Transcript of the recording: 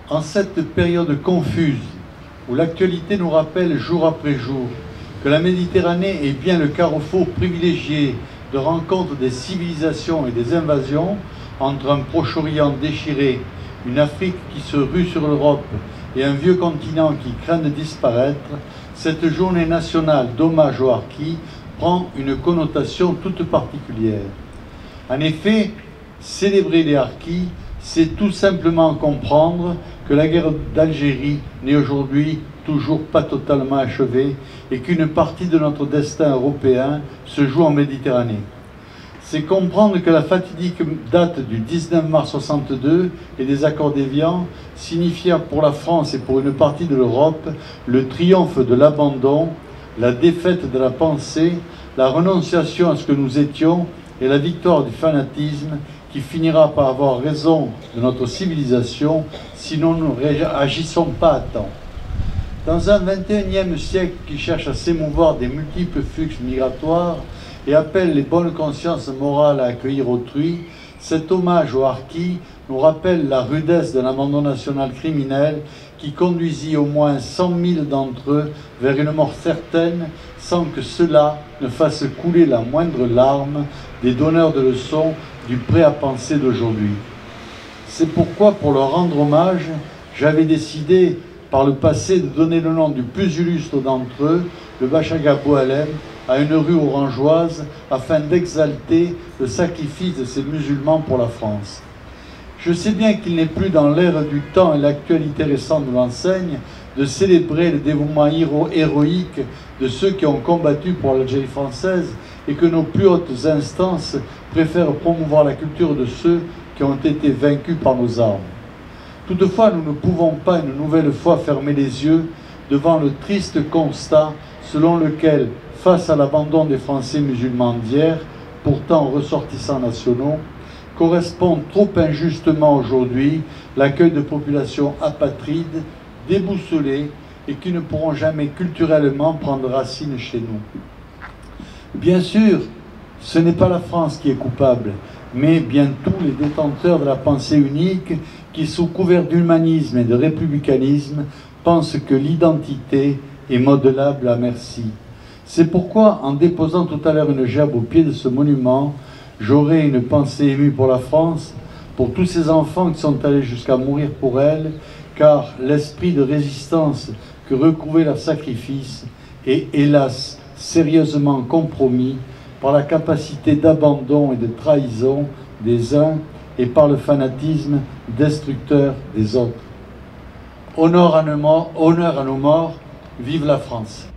En cette période confuse, où l'actualité nous rappelle jour après jour que la Méditerranée est bien le carrefour privilégié de rencontres des civilisations et des invasions, entre un Proche-Orient déchiré, une Afrique qui se rue sur l'Europe et un vieux continent qui craint de disparaître, cette journée nationale d'hommage aux harkis prend une connotation toute particulière. En effet, célébrer les harkis, c'est tout simplement comprendre que la guerre d'Algérie n'est aujourd'hui toujours pas totalement achevée et qu'une partie de notre destin européen se joue en Méditerranée. C'est comprendre que la fatidique date du 19 mars 62 et des accords d'Évian signifia pour la France et pour une partie de l'Europe le triomphe de l'abandon, la défaite de la pensée, la renonciation à ce que nous étions et la victoire du fanatisme qui finira par avoir raison de notre civilisation si nous ne réagissons pas à temps. Dans un 21e siècle qui cherche à s'émouvoir des multiples flux migratoires et appelle les bonnes consciences morales à accueillir autrui, cet hommage aux harkis nous rappelle la rudesse d'un abandon national criminel qui conduisit au moins 100 000 d'entre eux vers une mort certaine sans que cela ne fasse couler la moindre larme des donneurs de leçons du prêt à penser d'aujourd'hui. C'est pourquoi, pour leur rendre hommage, j'avais décidé par le passé de donner le nom du plus illustre d'entre eux, le Bachaga Boualem, à une rue orangeoise afin d'exalter le sacrifice de ces musulmans pour la France. Je sais bien qu'il n'est plus dans l'ère du temps et l'actualité récente nous l'enseigne de célébrer le dévouement héroïque de ceux qui ont combattu pour l'Algérie française et que nos plus hautes instances préfèrent promouvoir la culture de ceux qui ont été vaincus par nos armes. Toutefois, nous ne pouvons pas une nouvelle fois fermer les yeux devant le triste constat selon lequel, face à l'abandon des Français musulmans d'hier, pourtant ressortissants nationaux, correspond trop injustement aujourd'hui l'accueil de populations apatrides, déboussolées et qui ne pourront jamais culturellement prendre racine chez nous. Bien sûr, ce n'est pas la France qui est coupable, mais bien tous les détenteurs de la pensée unique qui, sous couvert d'humanisme et de républicanisme, pensent que l'identité est modelable à merci. C'est pourquoi, en déposant tout à l'heure une gerbe au pied de ce monument, j'aurai une pensée émue pour la France, pour tous ces enfants qui sont allés jusqu'à mourir pour elle, car l'esprit de résistance que recouvrait leur sacrifice est, hélas, sérieusement compromis par la capacité d'abandon et de trahison des uns et par le fanatisme destructeur des autres. Honneur à nos morts, vive la France.